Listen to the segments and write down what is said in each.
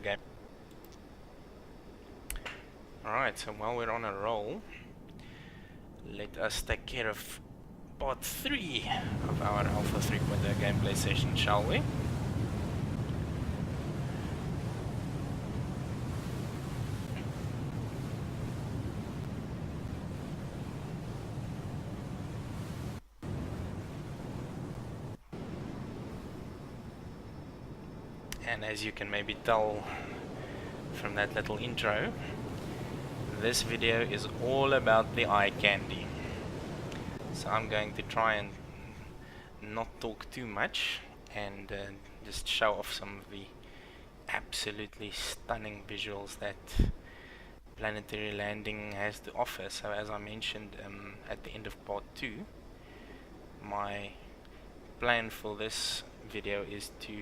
game. Alright, so while we're on a roll, let us take care of part 3 of our Alpha 3.0 gameplay session, shall we? And as you can maybe tell from that little intro, this video is all about the eye candy. So I'm going to try and not talk too much and just show off some of the absolutely stunning visuals that Planetary Landing has to offer. So as I mentioned at the end of part 2, my plan for this video is to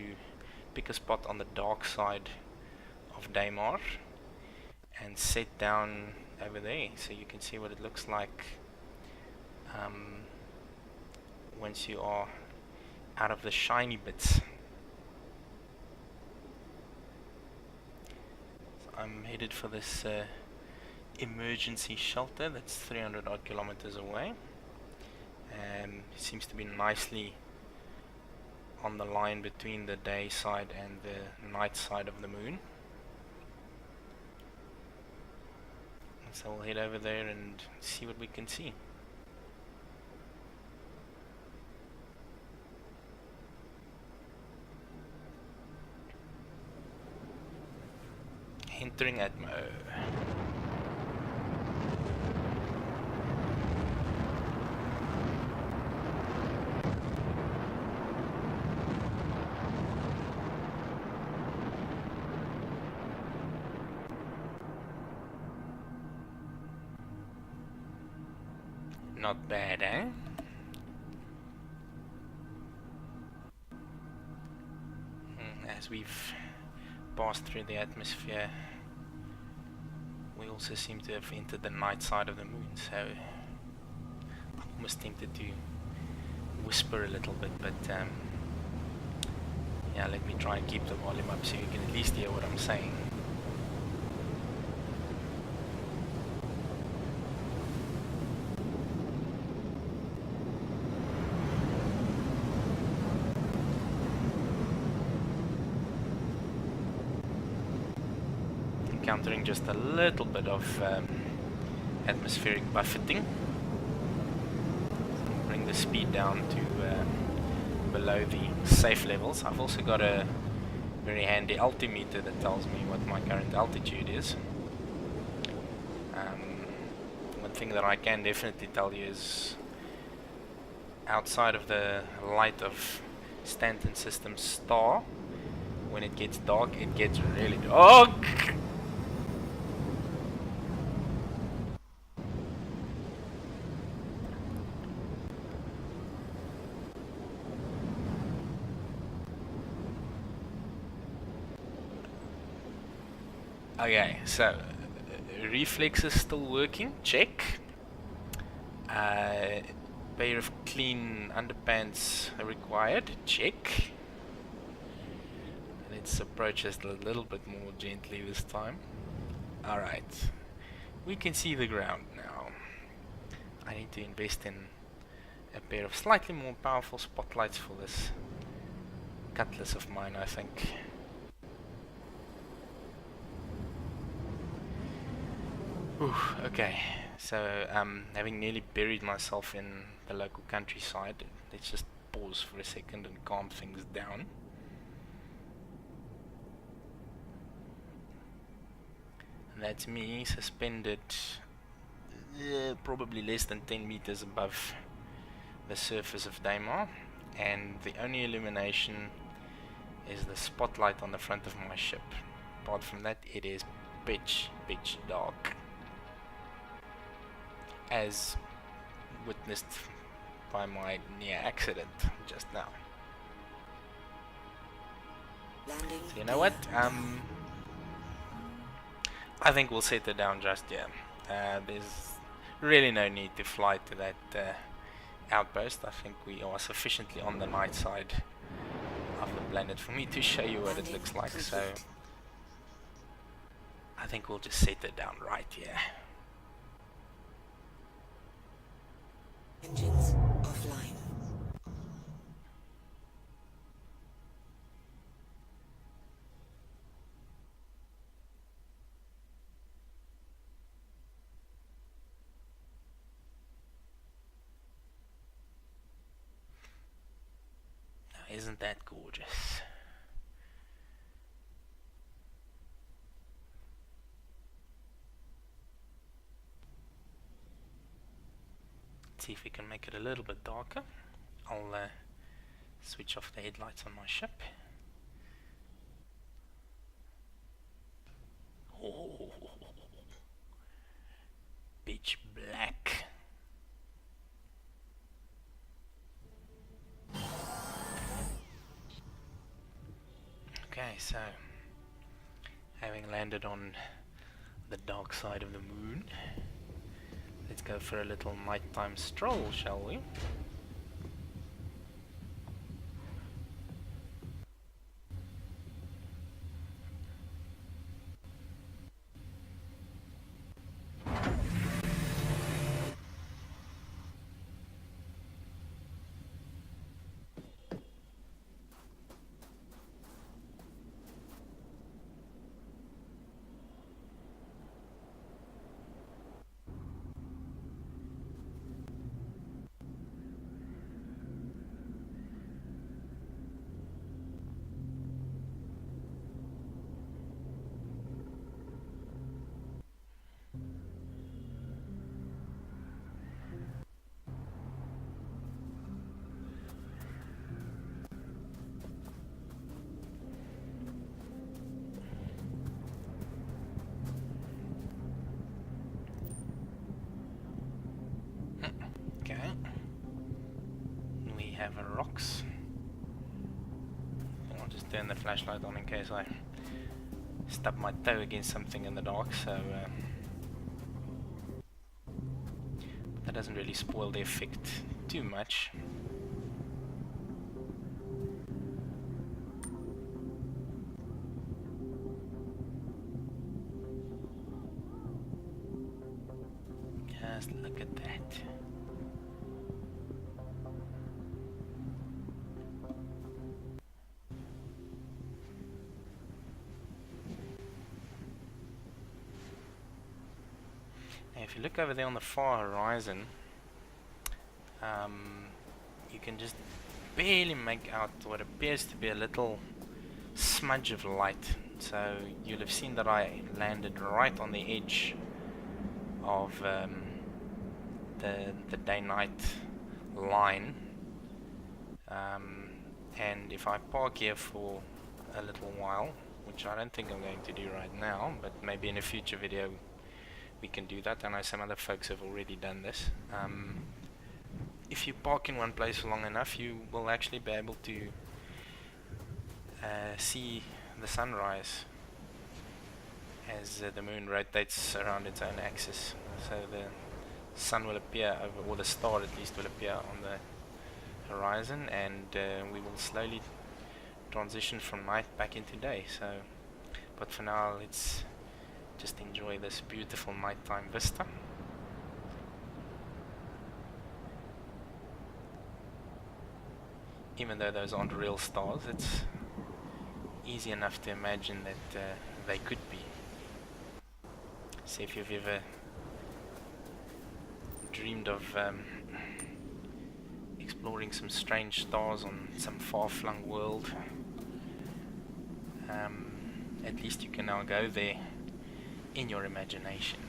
pick a spot on the dark side of Daymar and set down over there so you can see what it looks like once you are out of the shiny bits. So I'm headed for this emergency shelter that's 300 odd kilometers away. It seems to be nicely on the line between the day side and the night side of the moon. And so we'll head over there and see what we can see. Entering Atmo. Not bad, eh? As we've passed through the atmosphere, we also seem to have entered the night side of the moon, so I'm almost tempted to whisper a little bit, but yeah, let me try and keep the volume up so you can at least hear what I'm saying. Encountering just a little bit of atmospheric buffeting. Bring the speed down to below the safe levels. I've also got a very handy altimeter that tells me what my current altitude is. One thing that I can definitely tell you is outside of the light of Stanton System's star, when it gets dark, it gets really dark. Okay, so reflex is still working, check. Pair of clean underpants required, check. Let's approach us a little bit more gently this time. Alright, we can see the ground now. I need to invest in a pair of slightly more powerful spotlights for this cutlass of mine, I think. Okay, so having nearly buried myself in the local countryside, let's just pause for a second and calm things down. And that's me suspended probably less than 10 meters above the surface of Daymar, and the only illumination is the spotlight on the front of my ship. Apart from that, it is pitch dark, as witnessed by my near accident just now. So you know what? I think we'll set it down just here. There's really no need to fly to that outpost. I think we are sufficiently on the night side of the planet for me to show you what it looks like. So think we'll just set it down right here. Engines offline. Now, isn't that gorgeous? Let's see if we can make it a little bit darker. I'll switch off the headlights on my ship. Oh, pitch black. Okay, so having landed on the dark side of the moon, let's go for a little nighttime stroll, shall we? Okay. We have rocks. I'll just turn the flashlight on in case I stub my toe against something in the dark, so that doesn't really spoil the effect too much. Just look at that. Now if you look over there on the far horizon, you can just barely make out what appears to be a little smudge of light. So you'll have seen that I landed right on the edge of the day-night line, and if I park here for a little while, which I don't think I'm going to do right now, but maybe in a future video we can do that. I know some other folks have already done this. If you park in one place for long enough, you will actually be able to see the sunrise as the moon rotates around its own axis. So the sun will appear over, or the star at least will appear on the horizon, and we will slowly transition from night back into day. So, but for now, let's just enjoy this beautiful nighttime vista. Even though those aren't real stars, it's easy enough to imagine that they could be. See if you've ever dreamed of exploring some strange stars on some far-flung world. At least you can now go there in your imagination.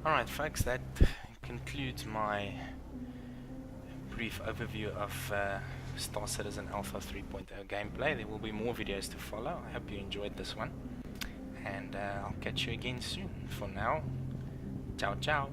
Alright folks, that concludes my brief overview of Star Citizen Alpha 3.0 gameplay. There will be more videos to follow. I hope you enjoyed this one, and I'll catch you again soon. For now, ciao ciao.